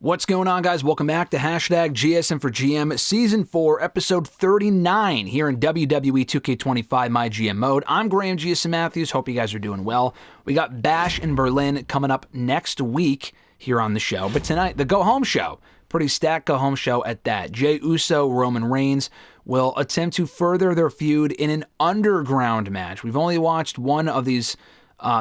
What's going on, guys? Welcome back to hashtag GSM for GM Season 4, Episode 39 here in WWE 2K25 MyGM mode. I'm Graham GSM Matthews. Hope you guys are doing well. We got Bash in Berlin coming up next week here on the show. But tonight, the go-home show. Pretty stacked go-home show at that. Jey Uso, Roman Reigns will attempt to further their feud in an underground match. We've only watched one of these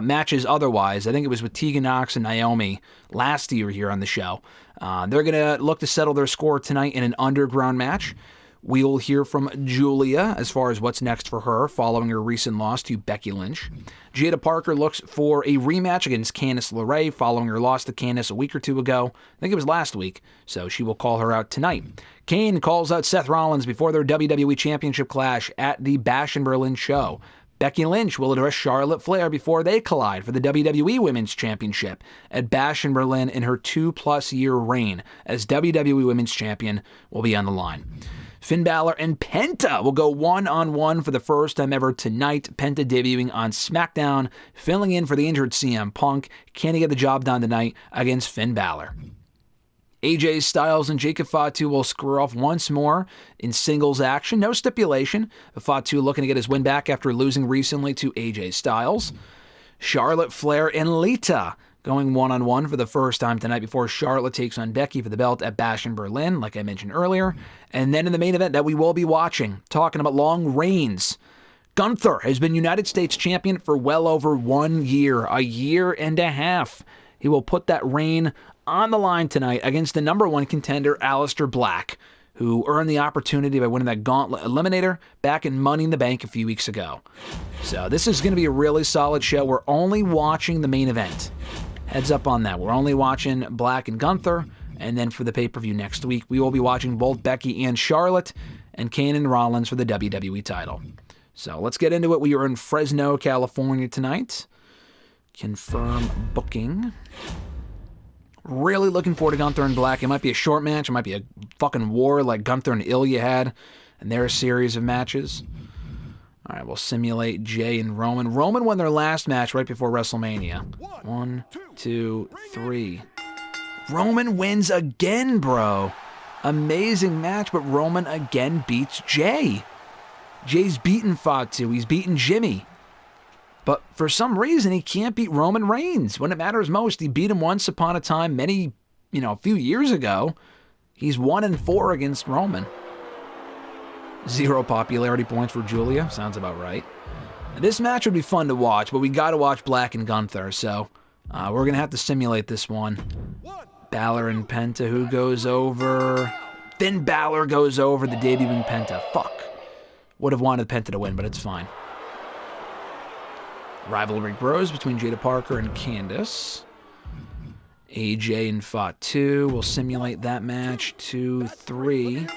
matches otherwise. I think it was with Tegan Nox and Naomi last year here on the show. They're going to look to settle their score tonight in an underground match. We will hear from Julia as far as what's next for her following her recent loss to Becky Lynch. Jada Parker looks for a rematch against Candice LeRae following her loss to Candice a week or two ago. I think it was last week, so she will call her out tonight. Kane calls out Seth Rollins before their WWE Championship clash at the Bash in Berlin show. Becky Lynch will address Charlotte Flair before they collide for the WWE Women's Championship at Bash in Berlin in her 2+ year reign as WWE Women's Champion will be on the line. Finn Balor and Penta will go one-on-one for the first time ever tonight. Penta debuting on SmackDown, filling in for the injured CM Punk. Can he get the job done tonight against Finn Balor? AJ Styles and Jacob Fatu will square off once more in singles action. No stipulation. Fatu looking to get his win back after losing recently to AJ Styles. Charlotte Flair and Lita going one-on-one for the first time tonight before Charlotte takes on Becky for the belt at Bash in Berlin, like I mentioned earlier. And then in the main event that we will be watching, talking about long reigns, Gunther has been United States champion for well over 1 year, a year and a half. He will put that reign on the line tonight against the number one contender, Aleister Black, who earned the opportunity by winning that Gauntlet Eliminator back in Money in the Bank a few weeks ago. So this is going to be a really solid show. We're only watching the main event. Heads up on that. We're only watching Black and Gunther, and then for the pay-per-view next week, we will be watching both Becky and Charlotte and Kane and Rollins for the WWE title. So let's get into it. We are in Fresno, California tonight. Confirm booking. Really looking forward to Gunther and Black. It might be a short match. It might be a fucking war like Gunther and Ilya had in their series of matches. All right, we'll simulate Jey and Roman. Roman won their last match right before WrestleMania. 1, 2, 3. Roman wins again, bro. Amazing match, but Roman again beats Jey. Jey's beaten Fatu. He's beaten Jimmy. But for some reason, he can't beat Roman Reigns when it matters most. He beat him once upon a time a few years ago. He's 1-4 against Roman. 0 popularity points for Julia. Sounds about right. And this match would be fun to watch, but we got to watch Black and Gunther, so we're going to have to simulate this one. Balor and Penta, who goes over? Finn Balor goes over the debuting Penta. Fuck. Would have wanted Penta to win, but it's fine. Rivalry grows between Jada Parker and Candice. AJ and Fatu. We'll simulate that match. 2, 3.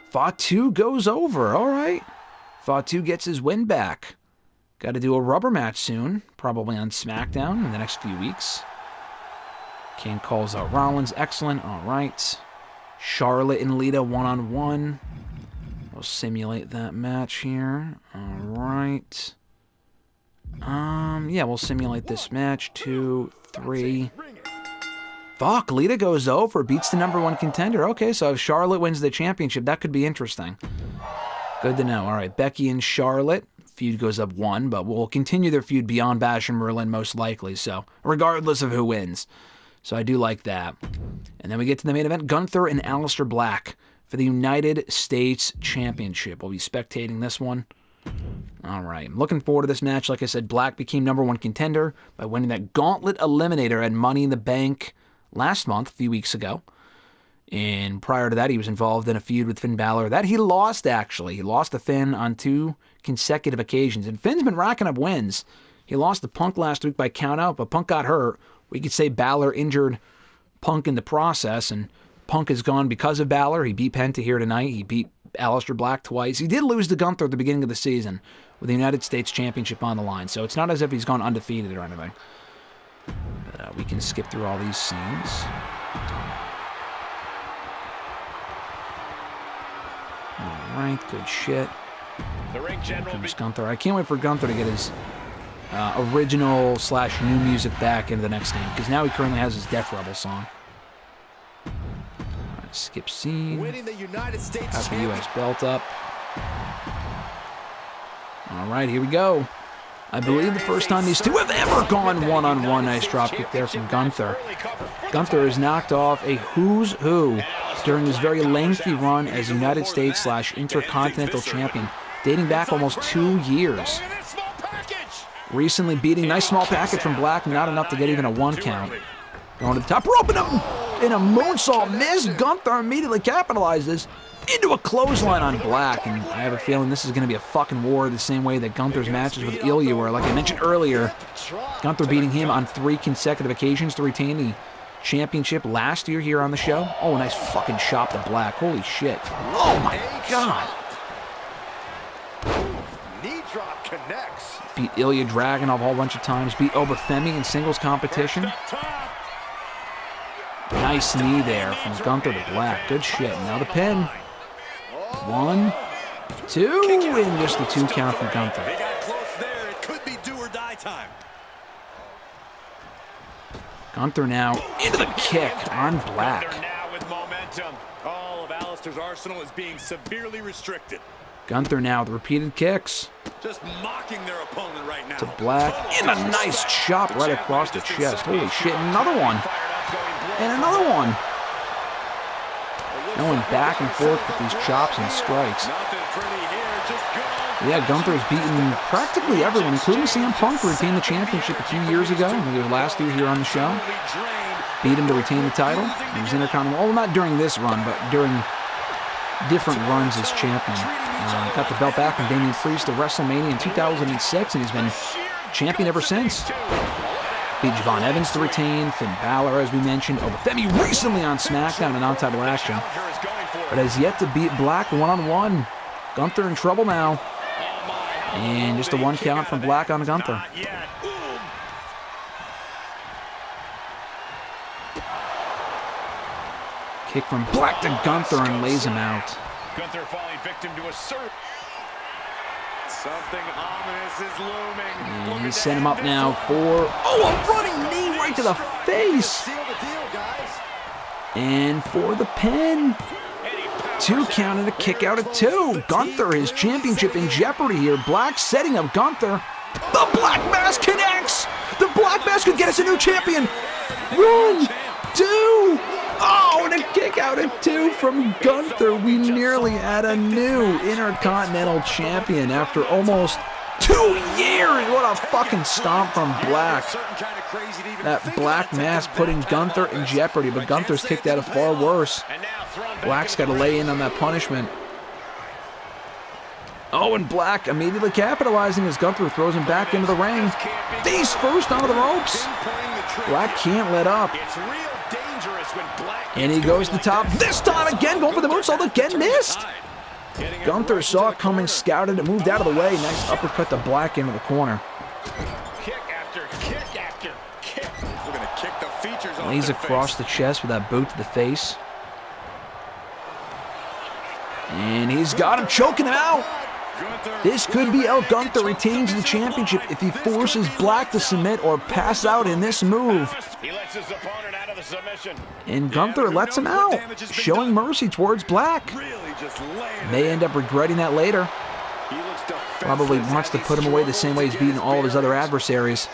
Fatu goes over. All right. Fatu gets his win back. Got to do a rubber match soon. Probably on SmackDown in the next few weeks. Kane calls out Rollins. Excellent. All right. Charlotte and Lita one-on-one. We'll simulate that match here. All right. We'll simulate this match. 2, 3. Fuck, Lita goes over, beats the number one contender. Okay, so if Charlotte wins the championship, that could be interesting. Good to know. All right, Becky and Charlotte. Feud goes up 1, but we'll continue their feud beyond Bash in Berlin most likely, so regardless of who wins. So I do like that. And then we get to the main event, Gunther and Aleister Black for the United States Championship. We'll be spectating this one. All right, I'm looking forward to this match. Like I said, Black became number one contender by winning that Gauntlet Eliminator at Money in the Bank last month, a few weeks ago. And prior to that, he was involved in a feud with Finn Balor. That he lost, actually. He lost to Finn on 2 consecutive occasions. And Finn's been racking up wins. He lost to Punk last week by countout, but Punk got hurt. We could say Balor injured Punk in the process, and Punk is gone because of Balor. He beat Penta here tonight. He beat Aleister Black twice. He did lose to Gunther at the beginning of the season with the United States Championship on the line, so it's not as if he's gone undefeated or anything. But we can skip through all these scenes. All right, good shit. The ring general Gunther. I can't wait for Gunther to get his original / new music back into the next game, because now he currently has his Death Rebel song. Skip scene. Winning the United States Got the U.S. belt up. All right, here we go. I believe the first time these two have ever gone one-on-one. Nice dropkick there from Gunther. Gunther has knocked off a who's who during his very lengthy run as United States / Intercontinental Champion, dating back almost 2 years. Recently beating, nice small package from Black, not enough to get even a 1 count. Going to the top rope in a moonsault miss. Gunther immediately capitalizes into a clothesline on Black, and I have a feeling this is going to be a fucking war the same way that Gunther's matches with Ilya were. Like I mentioned earlier, Gunther beating him on 3 consecutive occasions to retain the championship last year here on the show. Oh, nice fucking shot to Black. Holy shit. Oh my god. Knee drop connects. Beat Ilya Dragunov a whole bunch of times. Beat Obafemi in singles competition. Nice knee there from Gunther to Black. Good shit. Now the pin. 1, 2, and just the 2 count from Gunther. They got close there. It could be do or die time. Gunther now into the kick on Black. Now with momentum. All of Aleister's arsenal is being severely restricted. Gunther now with repeated kicks. Just mocking their opponent right now. To Black. And a nice chop right across the chest. Holy shit. Another one. And another one. Going back and forth with these chops and strikes. Yeah, Gunther's beaten practically everyone, including CM Punk, to retain the championship a few years ago. I think it was last year here on the show. Beat him to retain the title. He was Intercontinental. Well, not during this run, but during different runs as champion. Got the belt back from Damian Priest at WrestleMania in 2006, and he's been champion ever since. Beat Javon Evans to retain, Finn Balor, as we mentioned, Obafemi recently on SmackDown in non-title action, but has yet to beat Black one-on-one. Gunther in trouble now, and just a 1 count from Black on Gunther. Kick from Black to Gunther and lays him out. Gunther falling victim to a serve. Something ominous is looming. And he sent him up now for, a running knee right to the face. And for the pin. 2 count and a kick out at 2. Gunther, his championship in jeopardy here. Black setting up Gunther. The Black Mask connects. The Black Mask could get us a new champion. 1, 2. Oh, and a kick out at 2 from Gunther. We nearly had a new Intercontinental Champion after almost 2 years. What a fucking stomp from Black. That Black Mask putting Gunther in jeopardy, but Gunther's kicked out of far worse. Black's got to lay in on that punishment. Oh, and Black immediately capitalizing as Gunther throws him back into the ring. Face first onto the ropes. Black can't let up. And he goes to the top. This time again, going for the moonsault again, missed. Gunther saw it coming, scouted it, moved out of the way. Nice uppercut to Black into the corner. Kick after kick after kick. We're gonna kick the features off. Lays across the chest with that boot to the face. And he's got him, choking him out. This could be El Gunther retains the championship if he forces Black to submit or pass out in this move. He lets his opponent out of the submission. And Gunther lets him out, showing mercy towards Black. May end up regretting that later. Probably wants to put him away the same way he's beaten all of his other adversaries.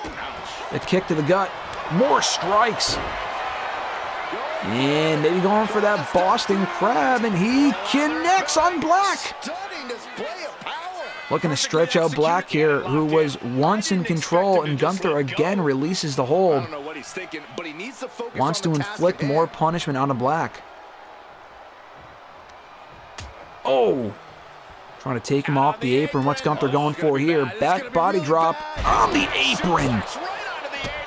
A kick to the gut. More strikes. And maybe going for that Boston Crab, and he connects on Black. Looking to stretch out Black here, who was once in control, and Gunther again releases the hold. Wants to inflict more punishment on Black. Oh! Trying to take him off the apron. What's Gunther going for here? Back body drop on the apron.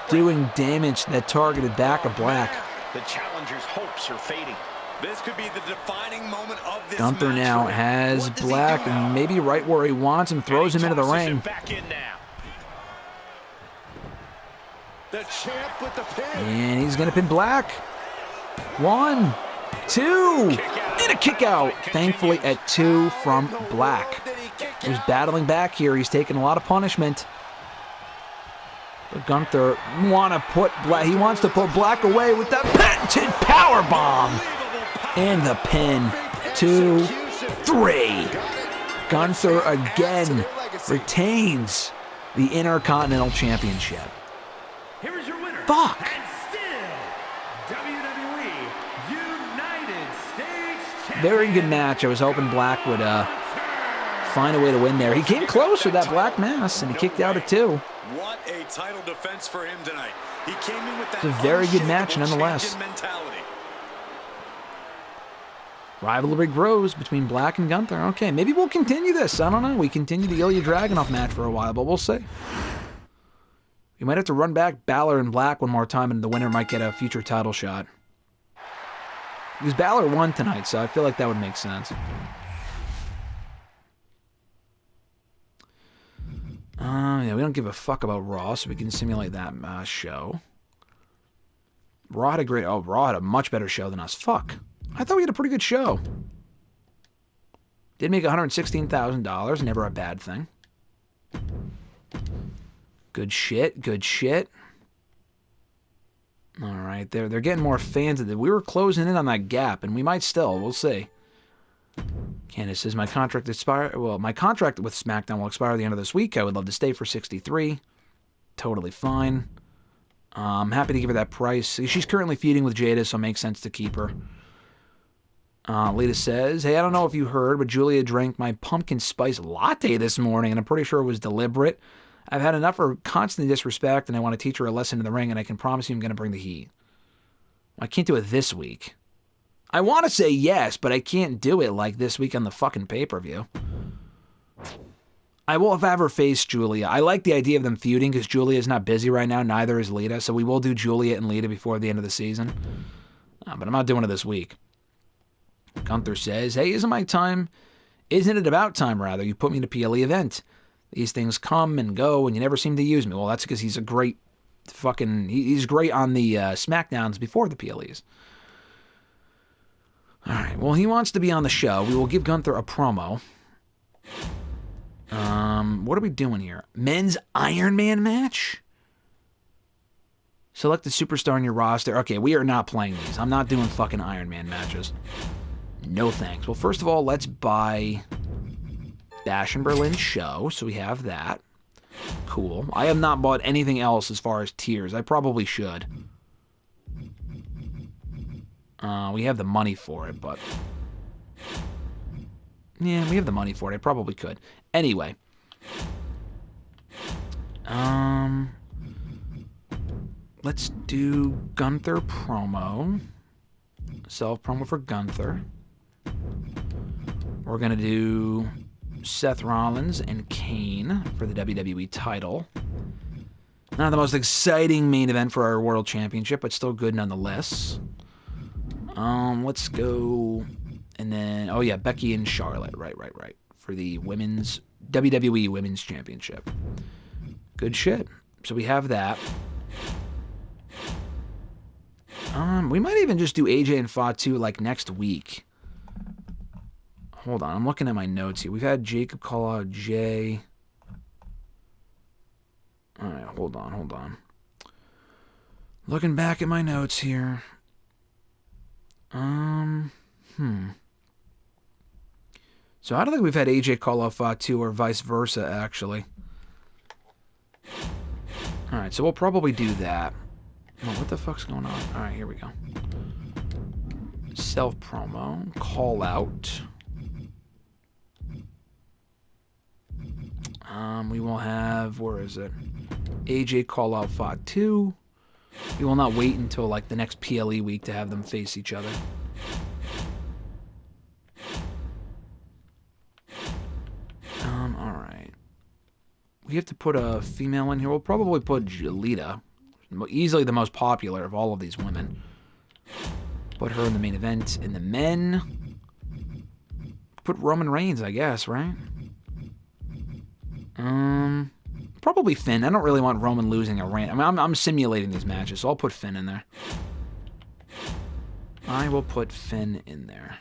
Doing damage to that targeted back of Black. The challenger's hopes are fading. This could be the defining moment of this Gunther match. now has Black, and maybe right where he wants him, throws him into the ring. Back in now. The champ with the pin. And he's going to pin Black. 1, 2, and a kick out. Thankfully at 2 from Black. He's battling back here. He's taking a lot of punishment. But Gunther wants to put Black away with that patented power bomb. And the pin. 2, 3. Gunther again retains the Intercontinental Championship. Here is your winner. Fuck. And still, WWE United States Champion. Very good match. I was hoping Black would find a way to win there. He came close with that black mass, and he kicked out at 2. What a title defense for him tonight. He came in with that It's a very good match nonetheless. mentality. Rivalry grows between Black and Gunther. Okay, maybe we'll continue this. I don't know. We continue the Ilya Dragunov match for a while, but we'll see. We might have to run back Balor and Black one more time, and the winner might get a future title shot. Because Balor won tonight, so I feel like that would make sense. Yeah, we don't give a fuck about Raw, so we can simulate that show. Raw had a much better show than us. Fuck. I thought we had a pretty good show. Did make $116,000. Never a bad thing. Good shit. Good shit. All right, they're getting more fans. We were closing in on that gap, and we might still. We'll see. Candace says, my contract with SmackDown will expire at the end of this week. I would love to stay for 63. Totally fine. I'm happy to give her that price. She's currently feuding with Jada, so it makes sense to keep her. Lita says, hey, I don't know if you heard, but Julia drank my pumpkin spice latte this morning, and I'm pretty sure it was deliberate. I've had enough of her constant disrespect, and I want to teach her a lesson in the ring, and I can promise you I'm going to bring the heat. I can't do it this week. I want to say yes, but I can't do it like this week on the fucking pay-per-view. I will have her face Julia. I like the idea of them feuding because Julia is not busy right now. Neither is Lita. So we will do Julia and Lita before the end of the season. But I'm not doing it this week. Gunther says, hey, isn't it about time, rather? You put me in a PLE event. These things come and go and you never seem to use me. Well, that's because he's a great he's great on the SmackDowns before the PLEs. All right, well, he wants to be on the show. We will give Gunther a promo. What are we doing here? Men's Iron Man match? Select the superstar in your roster. Okay, we are not playing these. I'm not doing fucking Iron Man matches. No thanks. Well, first of all, let's buy Bash in Berlin show, so we have that. Cool. I have not bought anything else as far as tiers. I probably should. We have the money for it, but... yeah, we have the money for it. I probably could. Anyway. Let's do Gunther promo. Self-promo for Gunther. We're going to do Seth Rollins and Kane for the WWE title. Not the most exciting main event for our World Championship, but still good nonetheless. Let's go, and then, oh yeah, Becky and Charlotte, right, for the WWE Women's Championship. Good shit. So we have that. We might even just do AJ and Fatu like next week. Hold on, I'm looking at my notes here. We've had Jacob call out Jay. All right, hold on. Looking back at my notes here. So I don't think we've had AJ call out Fatu or vice versa, actually. Alright, so we'll probably do that. Oh, what the fuck's going on? Alright, here we go. Self-promo. Call out. We will have, where is it? AJ call out Fatu. We will not wait until like the next PLE week to have them face each other. Alright. We have to put a female in here. We'll probably put Lita. Easily the most popular of all of these women. Put her in the main event. In the men, put Roman Reigns, I guess, right? Probably Finn. I don't really want Roman losing a reign. I mean, I'm simulating these matches, so I'll put Finn in there. I will put Finn in there.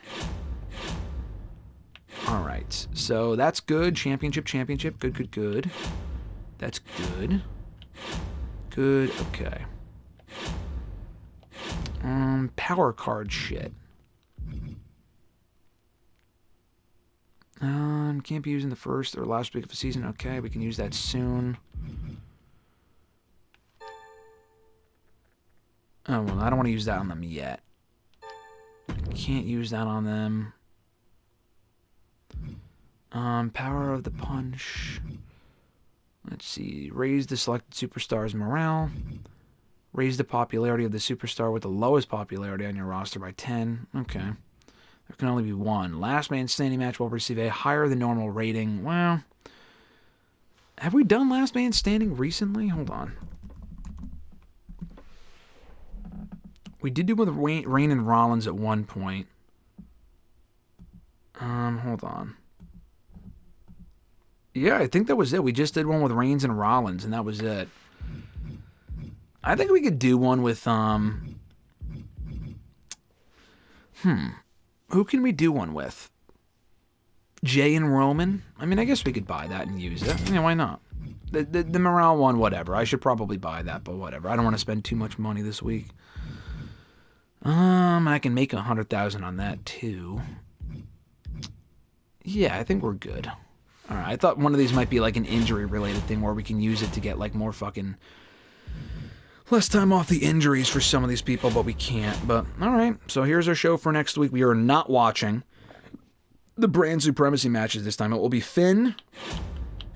Alright, so that's good. Championship. Good. That's good. Good, okay. Power card shit. Can't be used in the first or last week of the season. Okay, we can use that soon. Oh, well, I don't want to use that on them yet. Can't use that on them. Power of the punch. Let's see. Raise the selected superstar's morale. Raise the popularity of the superstar with the lowest popularity on your roster by 10. Okay. There can only be one. Last man standing match will receive a higher than normal rating. Well, have we done last man standing recently? Hold on. We did do with Reign and Rollins at one point. Hold on. Yeah, I think that was it. We just did one with Reigns and Rollins, and that was it. I think we could do one with, who can we do one with? Jay and Roman? I mean, I guess we could buy that and use it. Yeah, why not? The morale one, whatever. I should probably buy that, but whatever. I don't want to spend too much money this week. I can make 100,000 on that, too. Yeah, I think we're good. Alright, I thought one of these might be like an injury-related thing where we can use it to get like more fucking less time off the injuries for some of these people, but we can't. But, alright, so here's our show for next week. We are not watching the Brand Supremacy matches this time. It will be Finn,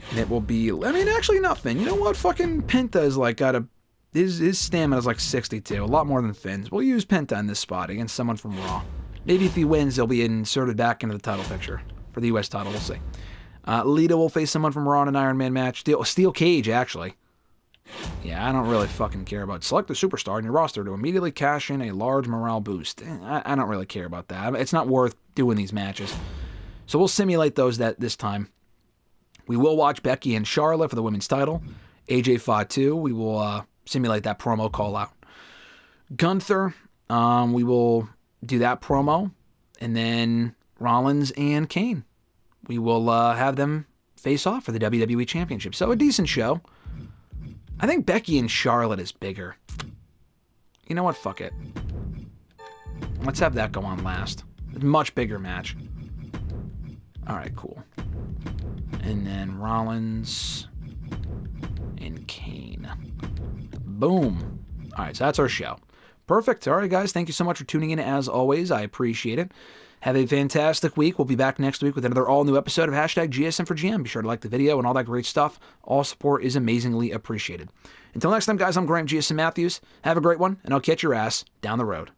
and it will be, I mean, actually not Finn. You know what? Fucking Penta is like got a, his stamina is like 62, a lot more than Finn's. We'll use Penta in this spot against someone from Raw. Maybe if he wins, he'll be inserted back into the title picture for the U.S. title. We'll see. Lita will face someone from Raw in an Iron Man match. Steel Cage, actually. Yeah, I don't really fucking care about. Select a superstar in your roster to immediately cash in a large morale boost. I don't really care about that. It's not worth doing these matches. So we'll simulate those this time. We will watch Becky and Charlotte for the women's title. AJ Fatu, we will simulate that promo call out. Gunther, we will do that promo. And then Rollins and Kane. We will have them face off for the WWE Championship. So a decent show. I think Becky and Charlotte is bigger. You know what? Fuck it. Let's have that go on last. A much bigger match. Alright, cool. And then Rollins and Kane. Boom. Alright, so that's our show. Perfect. Alright, guys. Thank you so much for tuning in as always. I appreciate it. Have a fantastic week. We'll be back next week with another all-new episode of #GSM4GM. Be sure to like the video and all that great stuff. All support is amazingly appreciated. Until next time, guys, I'm Graham GSM Matthews. Have a great one, and I'll catch your ass down the road.